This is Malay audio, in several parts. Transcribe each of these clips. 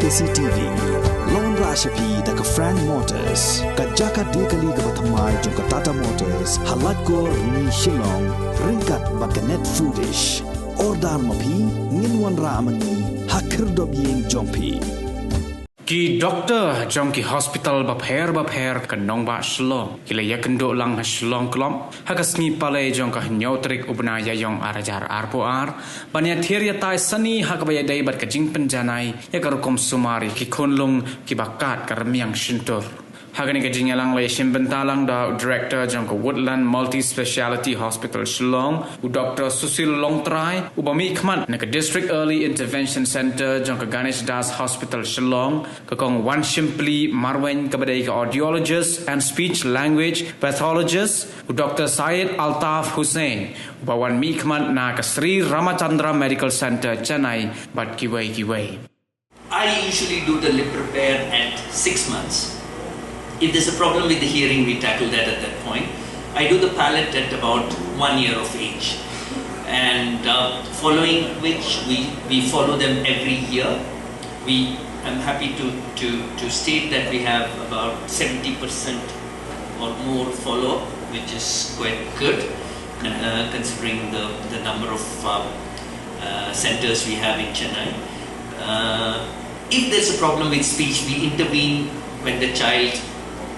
CCTV Lon Rashapi daga Frank Motors Kajaka dekali ga bathamai jong Tata Motors halat ko ni Shillong ringkat bakanet foodish ordal mapi nginwan ramani hakir dobyeng jongpi ki doctor jong ki hospital bapher kan nong ba shlong ki la yakendo lang ha shlong klom hagasni pale jong ka nyotrik ubna ya yong arajar arpoar banya theria tai sani hakabaya dai bat ka jing penjanai ya karukom sumari ki Khunlung ki bakat ka Rymmiang Shyntur hagani ka jingalang la shimbentalang da director jong ka Woodland Multi Speciality Hospital Shillong u Dr. Susil Longtrai u bami khmat na ka District Early Intervention Center jong ka Ganesh Das Hospital Shillong ka kong one simply marwen ka badai ka audiologist and speech language pathologist u Dr. Syed Altaf Hussain u bawan mi khmat na ka Sri Ramachandra Medical Center Chennai bat kiwai I usually do the lip repair at 6 months. If there's a problem with the hearing, we tackle that at that point. I do the palate at about 1 year of age. And following which, we follow them every year. I'm happy to state that we have about 70% or more follow-up, which is quite good, considering the number of centers we have in Chennai. If there's a problem with speech, we intervene when the child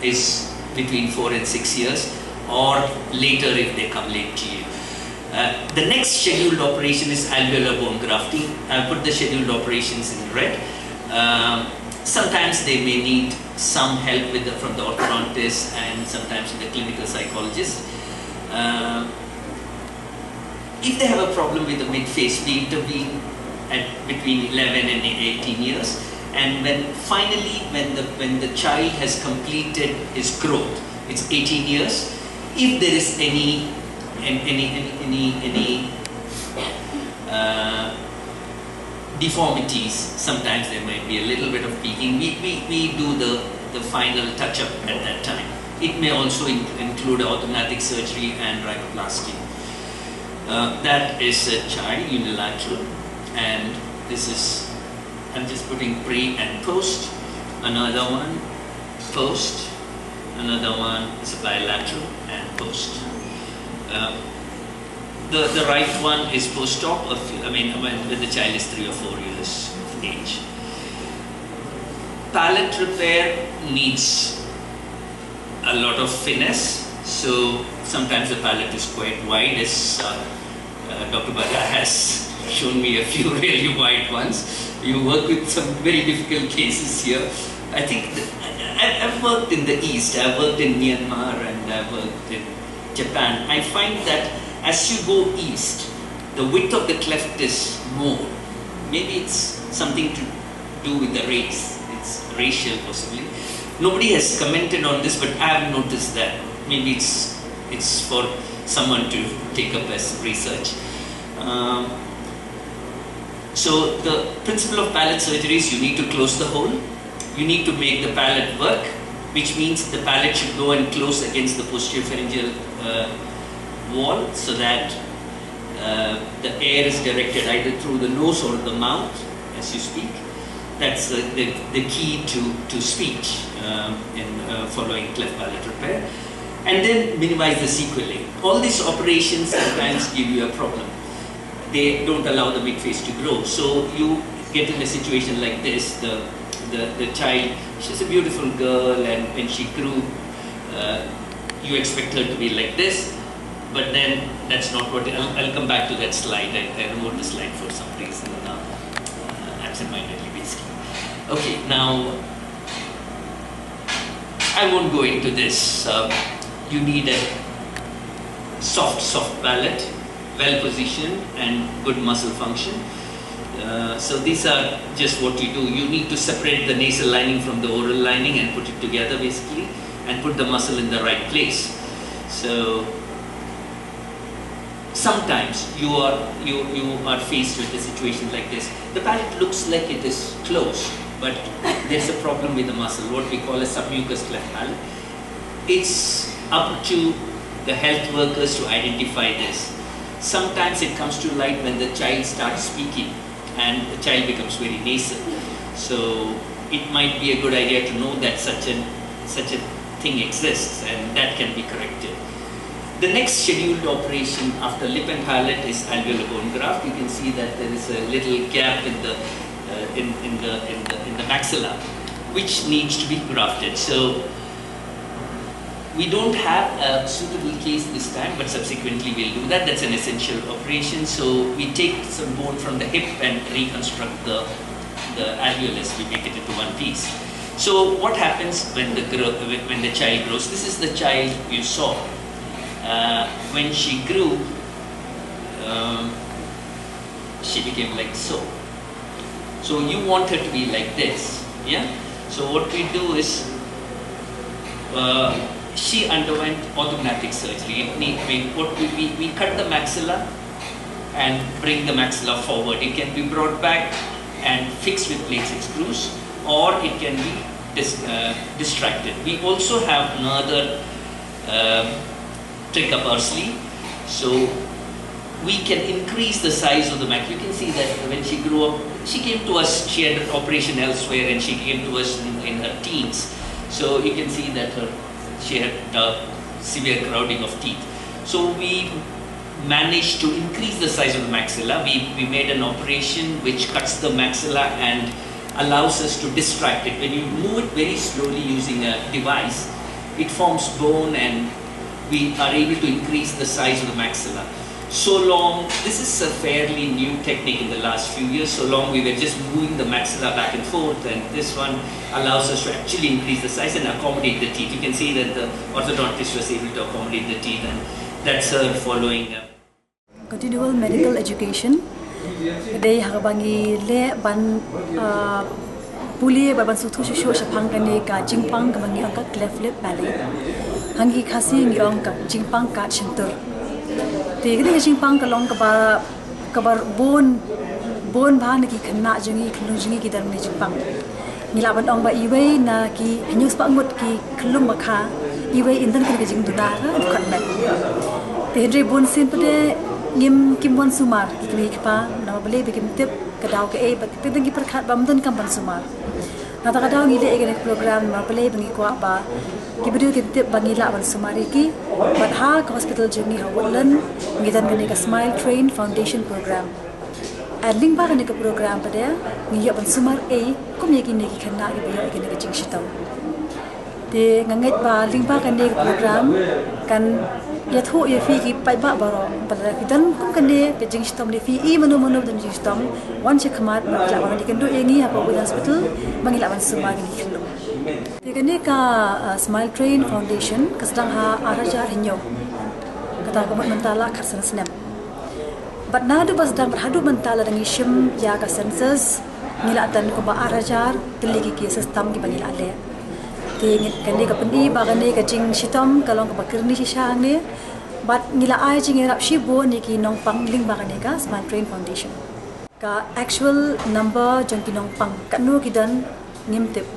is between 4 and 6 years, or later if they come late to you. The next scheduled operation is alveolar bone grafting. I put the scheduled operations in red. Sometimes they may need some help from the orthodontist and sometimes the clinical psychologist. If they have a problem with the midface, we intervene at between 11 and 18 years. And when the child has completed his growth, it's 18 years. If there is any deformities, sometimes there might be a little bit of peaking. We do the final touch-up at that time. It may also include orthodontic surgery and rhinoplasty. That is a child unilateral, and this is. I'm just putting pre and post, another one, post, another one is bilateral and post. The right one is post-op, when the child is 3 or 4 years of age. Palate repair needs a lot of finesse, so sometimes the palate is quite wide, as Dr. Bada has shown me a few really wide ones. You work with some very difficult cases here. I think I've worked in the East, I've worked in Myanmar, and I've worked in Japan. I find that as you go east, the width of the cleft is more. Maybe it's something to do with the race. It's racial possibly. Nobody has commented on this, but I have noticed that. Maybe it's for someone to take up as research. So the principle of palate surgery is you need to close the hole, you need to make the palate work, which means the palate should go and close against the posterior pharyngeal wall, so that the air is directed either through the nose or the mouth as you speak. That's the key to speech in following cleft palate repair. And then minimize the sequelae. All these operations sometimes give you a problem. They don't allow the midface to grow. So you get in a situation like this, the child, she's a beautiful girl, and when she grew, you expect her to be like this, but then that's not what, I'll come back to that slide. I removed the slide for some reason, absent-mindedly basically. Okay, now, I won't go into this. You need a soft palate, well positioned and good muscle function. So these are just what you do. You need to separate the nasal lining from the oral lining and put it together basically, and put the muscle in the right place. So sometimes you are faced with a situation like this. The palate looks like it is closed, but there's a problem with the muscle, what we call a submucous cleft palate. It's up to the health workers to identify this. Sometimes it comes to light when the child starts speaking and the child becomes very nasal. So it might be a good idea to know that such a thing exists, and that can be corrected. The next scheduled operation after lip and palate is alveolar bone graft. You can see that there is a little gap in the maxilla, which needs to be grafted. So we don't have a suitable case this time, but subsequently we'll do that. That's an essential operation. So we take some bone from the hip and reconstruct the alveolus. We make it into one piece. So what happens when the child grows? This is the child you saw. When she grew, she became like so. So you want her to be like this, yeah? So what we do is, she underwent orthognathic surgery. We cut the maxilla and bring the maxilla forward. It can be brought back and fixed with plates and screws, or it can be distracted. We also have another trick up our sleeve. So we can increase the size of the maxilla. You can see that when she grew up, she came to us, she had an operation elsewhere, and she came to us in her teens. So you can see that she had severe crowding of teeth. So we managed to increase the size of the maxilla. We made an operation which cuts the maxilla and allows us to distract it. When you move it very slowly using a device, it forms bone, and we are able to increase the size of the maxilla. So long, this is a fairly new technique in the last few years. So long we were just moving the maxilla back and forth, and this one allows us to actually increase the size and accommodate the teeth. You can see that the orthodontist was able to accommodate the teeth, and that's her following continual medical education. They have bangi le ban puli ban suthu shu shapang kane ka jingpang ka bangi angka cleft lip ballet. Hangi khasi ngi angka jingpang ka Shyntur. Tegri jingpang ka long kabar bon bhan ki khna jungi Khunlung jungi ki dar ni jingpang. Ngilaban ong ba iway na ki hanyus pa ngot ki Khunlung makha iway indan ki jing duna ka khat met. Tegri bon sin pade ngim Jingsumar ki pa na bale be kim tip kadaw ka e bat pedang ki perkhat bamdan kam Jingsumar. Na ta kadaw ngi le e program ma bale bangi ko ba ki bidu ki tip bangi la Jingsumar ki bat ha hospital jungi ha woodland ngi dan ka smile train foundation program. Adling ba ka program pada ngi ya Jingsumar e kum ye ki ne ki khana ki biyo ki ne jing shitam. Te nganget ba ling ba ka program kan Ïathir Ïathir ki pai ba baro pada kidan kum kande ke Jingsumar fi I manu dan Jingsumar wan che khamat la wan di kendo yengi apa bu hospital mangila Jingsumar ni Khunlung. Te kane ka Smile Train Foundation kasdang ha arajar hinyo kata ko mentala kharsan snap. Bat nadu basdang berhadu mentala dangi shim ya ka census ngila dan ko ba arajar teligi ki sistem ki bangila le. Tingit kani ka pendi bagane ka jing shitam kalong ka bakirni shisang ni bat ngila ai jing rap shibo ni ki nong pang ling bagane ka Smile Train Foundation ka actual number jong ki nong pang kanu ki dan ngimtip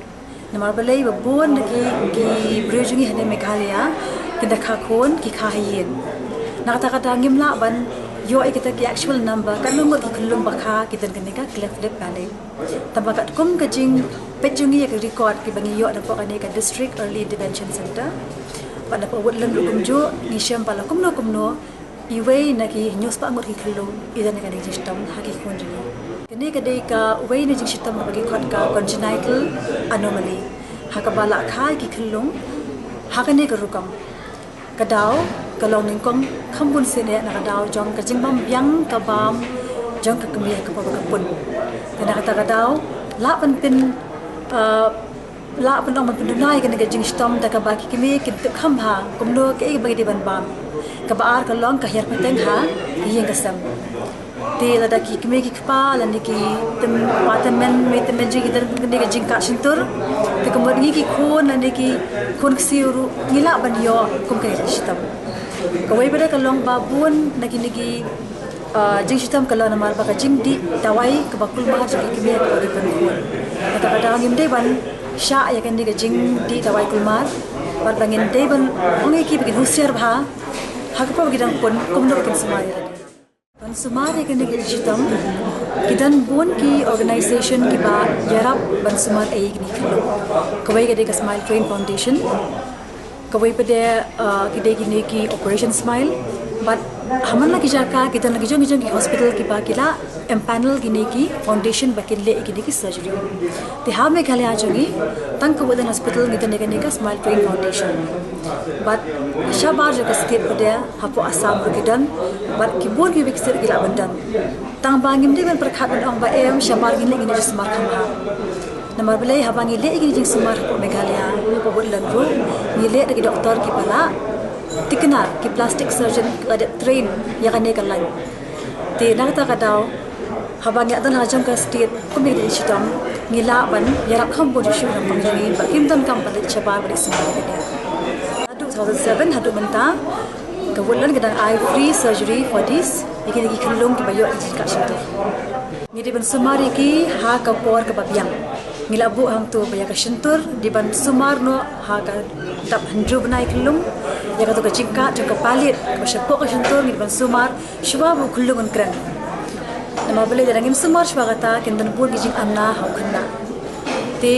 namar balai ba bon ki brujungi hane Meghalaya kinda kha khon ki kha yin na kata ngimla ban yo kita ki actual number kanu ngot ki Khunlung bakha ki dan kani ka cleft lip balai tabakat kum ka jing pejungi ya record ki bangi yo dapat kani ka district early intervention center pada woodland kumjo ni syam pala kumno iway na ki news pa ngot ki Khunlung idan ka ni system haki khonji kani ka dei ka way na system bagi khot ka congenital anomaly hakabala khai ki Khunlung hakane ka rukam kadaw kalong ningkong khambun sene na kadaw jong ka jingbam yang ka bam jong ka kemiya ka pabakapun kana kata kadaw la pentin la penong pendunai kan ga Jingsumar ta ka baki kimi kit khamba kumno ke bagi di ban bam ka baar ka long ka her peteng ha yeng ka sam te la da ki kimi ki kpa la ni ki tem apartment me tem ji gidan ni ga jing ka Shyntur te kumod ni ki khon la ni ki khon ksiuru ngila ban yo kum ka Jingsumar ka wai bada ka long babun na ki ni ki Jingsumar kalau nama baka jing di tawai ke bakul mahar jadi kimi ka di ban khon kata ngim dei ban sha ya kan diga jing di tawai kulmar bar bangin dei ban ongi ki bikin husiar bha hakpa bagi dang pon kumno bikin semai Jingsumar ya kan diga Jingsumar kita pun ki organisation kita jarap Jingsumar ni Khunlung. Kawai kita ke Smile Train Foundation. Kawai pada kita gini ki Operation Smile. But haman lagi jaka kita lagi jong ki hospital kita empanel gini ki foundation bakin le gini ki surgery. Ti hame kali ajongi tang kabudan hospital kita nega Smile Train Foundation. But shabar jaga state pada hapo asam berkidan. But kibur ki biksir gila bandan. Tang bangim dia ben perkhat ong ba em shabar gini Jingsumar khamha. Namar belai habangi le gini Jingsumar ko Meghalaya ko bulan ro ni le lagi doktor ki pala tikna ki plastic surgeon ada train yang ane kalan ti nagta kadau habangi adan hajam ka state committee sitam ngila ban yarap kham bo shu nam pangjani ba kimdan kam pada chabar bari semua dia 2007 hadu menta kebulan gedang eye free surgery for this iki lagi Khunlung ki bayo ka Shyntur ngidi Jingsumar iki ha ka por ka babiang ngila bu hang tu baya ka Shyntur di Jingsumar no ha ka tap hanju banai Khunlung ya ka to ka jingka jangka palit ka syapo ka Shyntur ngidi Jingsumar shwa bu Khunlung kran nama boleh darang Jingsumar shwa kata kendan bu gijing amna ha khanna te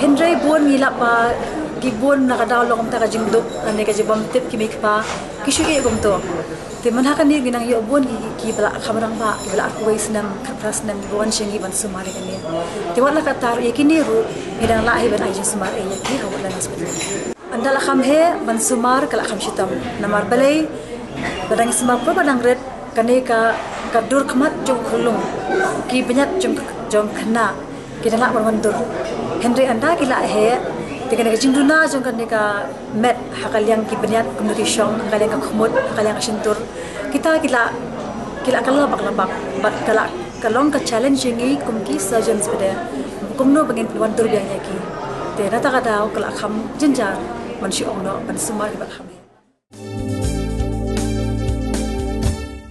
hendrai bon ngila pa kibon nakadaw long ta ka jingdok ane ka jibam tip ki mikpa kishu ke gom to te manhakan ni ginang yo bon ki bala khabarang ba bala akwai senam khapras nam bon shingi Jingsumar ni te wala ka tar yakini ru hidang la ban Jingsumar yaki hawala hospital andala kham he Jingsumar kala kham shitam namar balai badang Jingsumar pa badang red kane ka kadur khamat jong Khunlung ki banyak jong khna kita la berwandur Henry anda kila he Dengan jingduna jong kan ka met hakaliang ki banyat communication hakaliang ka khumut hakaliang ka Shyntur kita kila kalabak but kalong ka challenging ni kumki surgeons pada kumno bangin peluan tur biang yaki te nata kada kala kham jinjar mansi ongno Jingsumar ki kham